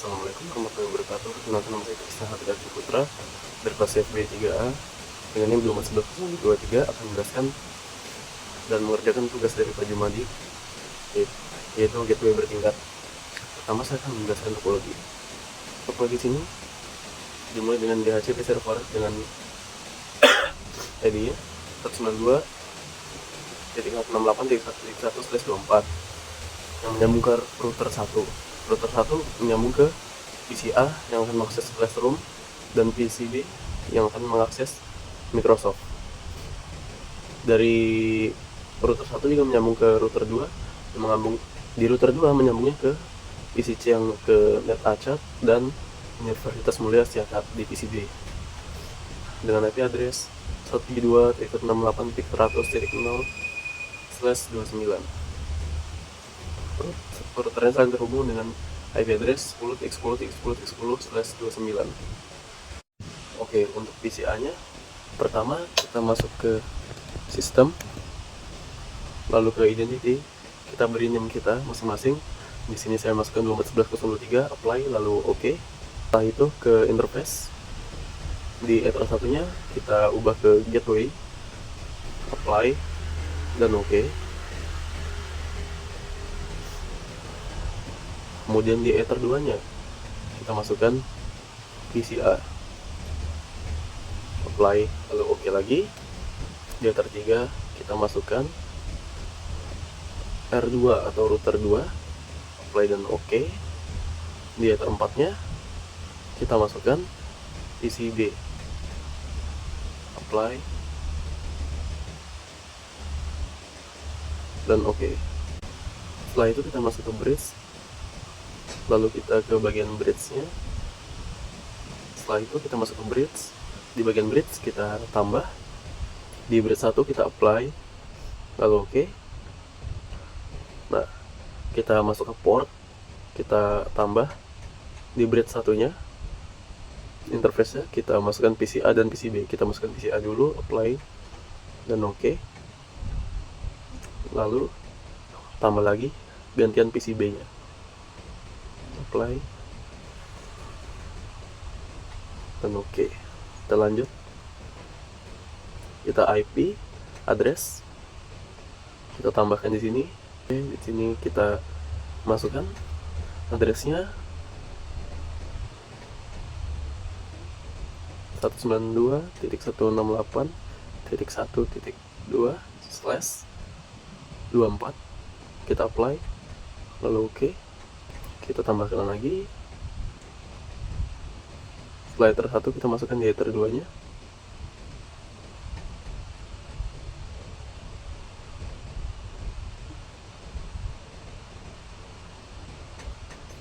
Assalamualaikum warahmatullahi wabarakatuh. Perkenalkan nama saya Krisna Hati Putra dari kelas FB 3A. Dengan ini belum 11.23 akan menjelaskan dan mengerjakan tugas dari Pak Jumadi, yaitu gateway bertingkat. Pertama saya akan menjelaskan topologi. Topologi sini dimulai dengan DHCP server dengan ID-nya 192.168.1.1/24 yang menyambung ke router 1. Router 1 menyambung ke PCA yang akan mengakses Classroom dan PCB yang akan mengakses Microsoft. Dari router 1 juga menyambung ke router 2 yang di router 2 menyambungnya ke PCC yang ke NetAchat dan Universitas Mulia Siakat di PCB dengan IP address 172.168.100.0/29. Routernya saling terhubung dengan IP address 10.10.10.10/29. Oke, untuk PCA-nya pertama kita masuk ke sistem, lalu ke identity, kita beri name kita masing-masing. Di sini saya masukkan 24.11.023, apply, lalu oke. Setelah itu ke interface, di ether satunya kita ubah ke gateway, apply, dan oke. Kemudian di ether 2 nya kita masukkan PCA, apply, lalu oke lagi. Di ether 3 kita masukkan R2 atau router 2, apply dan oke. Di ether 4 nya kita masukkan PCB, apply, dan oke. Setelah itu kita masuk ke bridge, lalu kita ke bagian bridge-nya. Setelah itu kita masuk ke bridge, di bagian bridge kita tambah, di bridge 1 kita apply, lalu oke. Nah, kita masuk ke port, kita tambah, di bridge satunya interface-nya kita masukkan PCA dan PCB. Kita masukkan PCA dulu, apply, dan oke. Lalu tambah lagi, gantian PCB-nya, apply, dan oke. Kita lanjut, kita IP address kita tambahkan di sini. Di sini kita masukkan addressnya 192.168.1.2/24. Kita apply, lalu oke. Kita tambahkan lagi. Setelah ether 1 kita masukkan di ether 2 nya.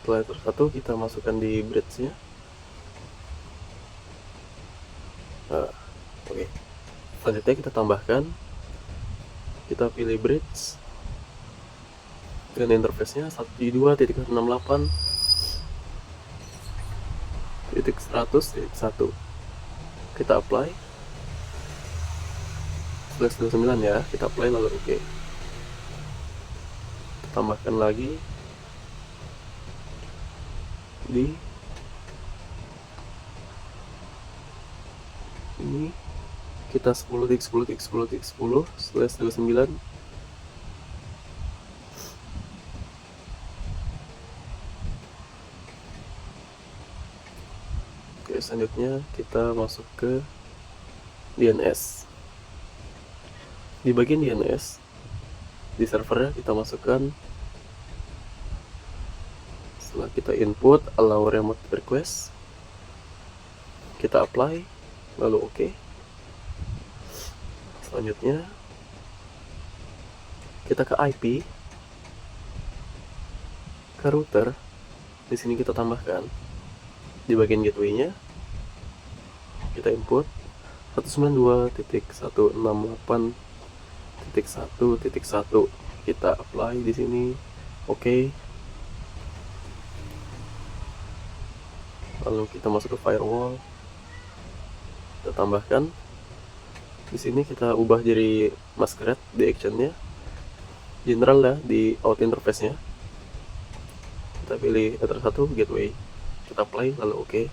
Setelah ether 1 kita masukkan di bridge nya. Oke. Selanjutnya kita tambahkan, kita pilih bridge dengan interface-nya 192.168.100.1. kita apply /29 ya, kita apply lalu oke. Kita tambahkan lagi di ini kita 10.10.10.10/29. Oke, selanjutnya kita masuk ke DNS. Di bagian DNS, di servernya kita masukkan, setelah kita input allow remote request, kita apply, lalu oke. Selanjutnya kita ke IP, ke router. Di sini kita tambahkan di bagian gateway-nya, kita input 192.168.1.1. kita apply di sini, oke. Lalu kita masuk ke firewall, kita tambahkan di sini, kita ubah jadi masquerade di action-nya, general ya di out interface-nya. Kita pilih ether 1 gateway, kita play lalu oke.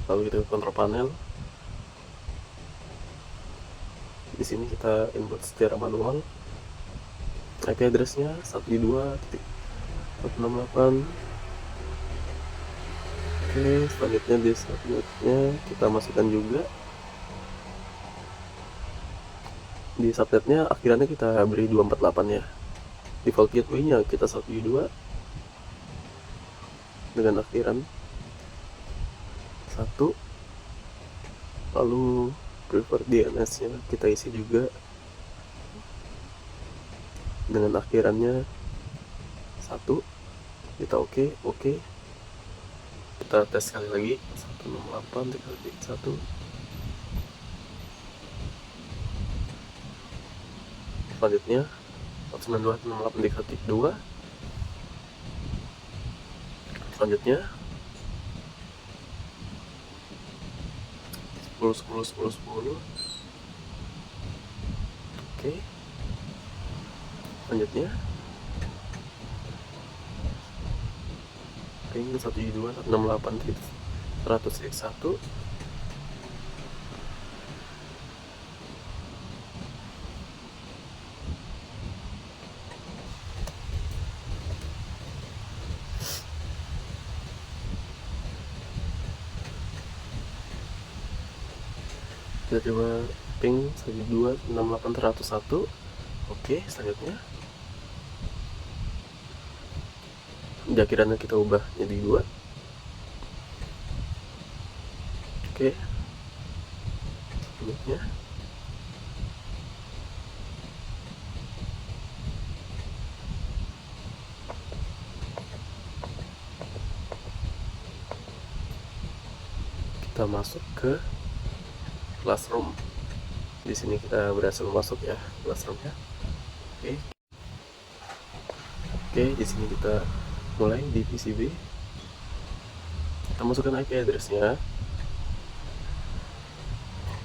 Lalu kita ke control panel. Di sini kita input secara manual. IP address-nya 192.168. Oke, selanjutnya di subnetnya kita masukkan juga. Di subnetnya akhirannya kita beri 248 ya. Default gateway-nya kita 172 dengan akhiran 1. Lalu preferred DNS-nya kita isi juga dengan akhirannya 1. Kita oke. Kita tes sekali lagi 168.1. Selanjutnya 192.168.2. Selanjutnya 10.10.10.10. Oke. Selanjutnya ping 172.168.100.1. Kita coba ping 172.168.101. Oke, selanjutnya di akhirannya kita ubah jadi 2. Oke, selanjutnya kita masuk ke Classroom. Di sini kita berhasil masuk ya Classroom-nya. Oke, di sini kita mulai di PCB. Kita masukkan IP address-nya.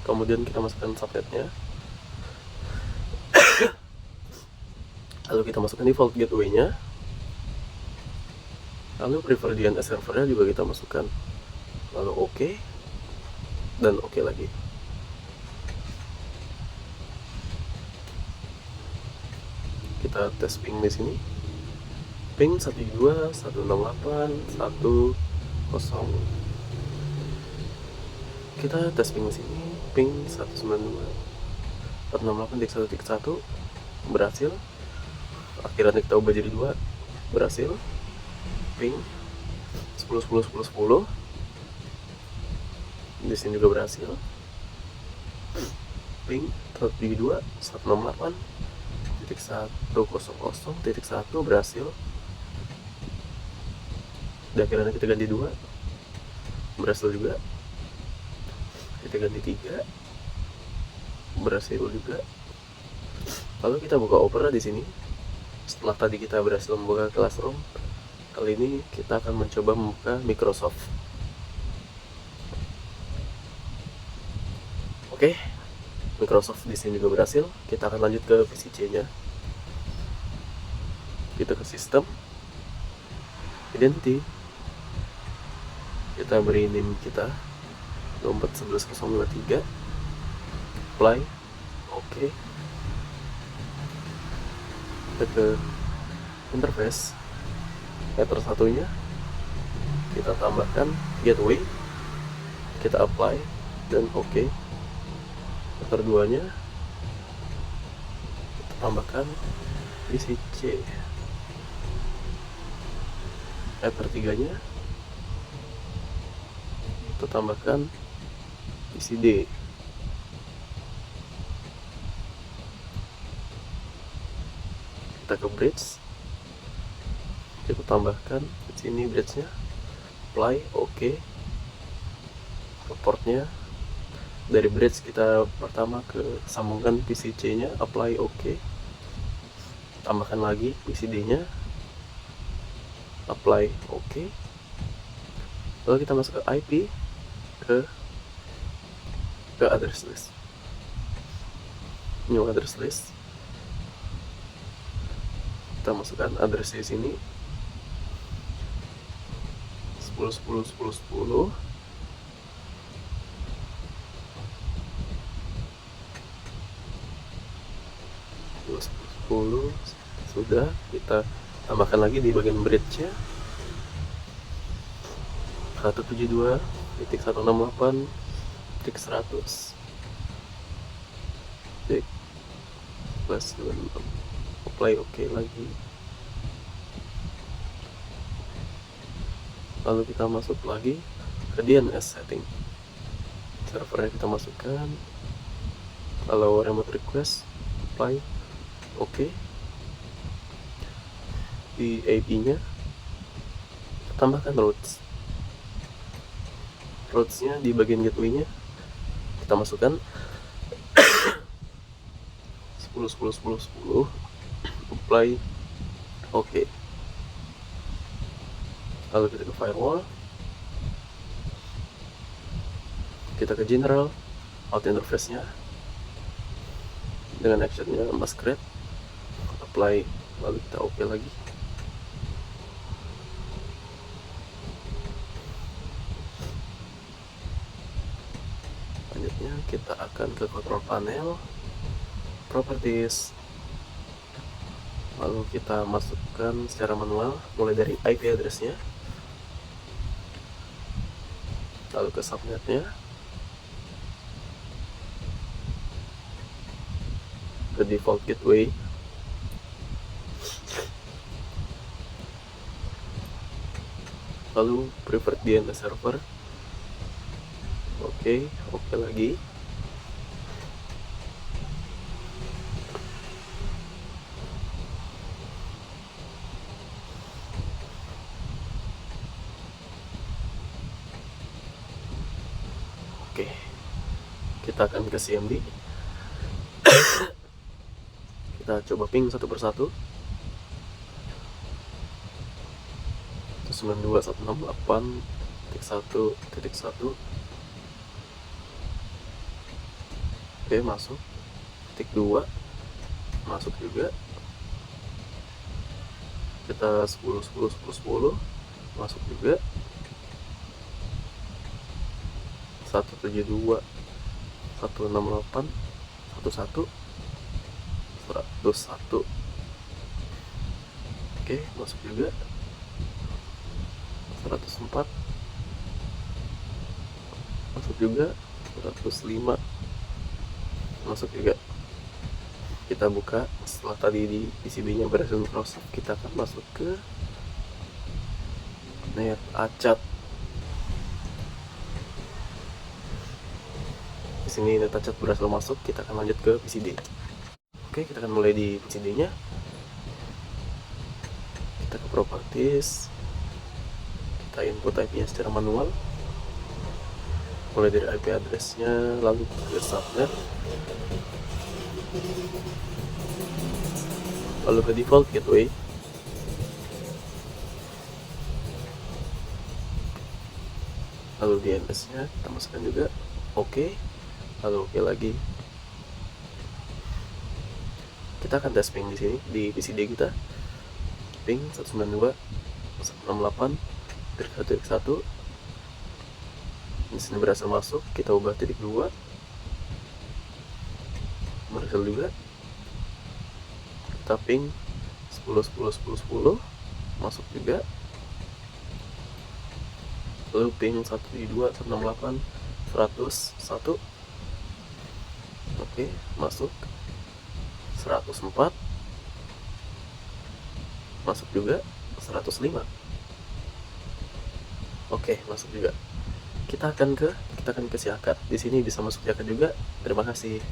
Kemudian kita masukkan subnetnya. Lalu kita masukkan default gateway-nya. Lalu preferred DNS server-nya juga kita masukkan. Lalu oke. Dan oke lagi. Kita tes ping di sini. Ping 192.168.1.0. Kita tes ping di sini. Ping 192.168.1.1 berhasil. Akhirannya kita ubah jadi 2. Berhasil. Ping 10.10.10.10. Di sini juga berhasil. Ping 172.168.100.1 berhasil. Di akhirannya kita ganti 2. Berhasil juga. Kita ganti 3. Berhasil juga. Lalu kita buka Opera di sini. Setelah tadi kita berhasil membuka Classroom, kali ini kita akan mencoba membuka Microsoft. Oke, Microsoft di sini juga berhasil. Kita akan lanjut ke PCC-nya. Kita ke Sistem, Identity. Kita beri name kita 24.11.053. Apply. Oke. Kita ke interface. Header satunya kita tambahkan gateway. Kita apply dan oke. Header 2-nya kita tambahkan PCC. Header 3-nya kita tambahkan PCD. Kita ke bridge, kita tambahkan di sini bridge-nya, apply, oke. Ke portnya, dari bridge kita pertama ke sambungkan PCC-nya, apply, oke. Tambahkan lagi PCD-nya, apply, oke. Lalu kita masuk ke IP, ke address list, new address list. Kita masukkan address di sini 10 10 10 10. Sudah, kita tambahkan lagi di bagian bridge-nya 172.168.100 plus 26. Apply OK lagi. Lalu kita masuk lagi ke DNS setting. Servernya kita masukkan, allow remote request, apply OK. Di IP-nya tambahkan routes-nya di bagian gateway-nya kita masukkan 10 10 10 10. Apply OK. Lalu kita ke firewall, kita ke general, out interface-nya dengan action-nya masquerade, apply, lalu kita OK lagi. Selanjutnya kita akan ke control panel, properties, lalu kita masukkan secara manual mulai dari IP address-nya, lalu ke subnet-nya, ke default gateway, lalu preferred DNS server. Oke lagi. Oke, kita akan ke CMD. Kita coba ping satu persatu. 192.168.1.1. Oke, masuk. Titik 2 masuk juga. Kita 10 10 10 10 masuk juga. 172 168 11 101. Oke, masuk juga. 104 masuk juga. 105 masuk juga. Kita buka, setelah tadi di PCB-nya berhasil Microsoft, kita akan masuk ke net achat. Di sini net achat berhasil masuk, kita akan lanjut ke PCD. Oke, kita akan mulai di PCD-nya. Kita ke properties, kita input IP-nya secara manual, mulai dari IP address-nya, lalu ke subnet, lalu ke default gateway, lalu DNS-nya kita masukkan juga. Oke, lalu oke lagi. Kita akan tes ping di sini di PCD kita. Ping 192.168.1.1. Di sini berhasil masuk, kita ubah titik 2. Berhasil juga. Kita ping 10 10 10 10 masuk juga. Lalu ping 172.168.100.1. Oke, masuk. 104 masuk juga. 105. Oke, masuk juga. Kita akan ke siakat. Di sini bisa masuk siakat juga. Terima kasih.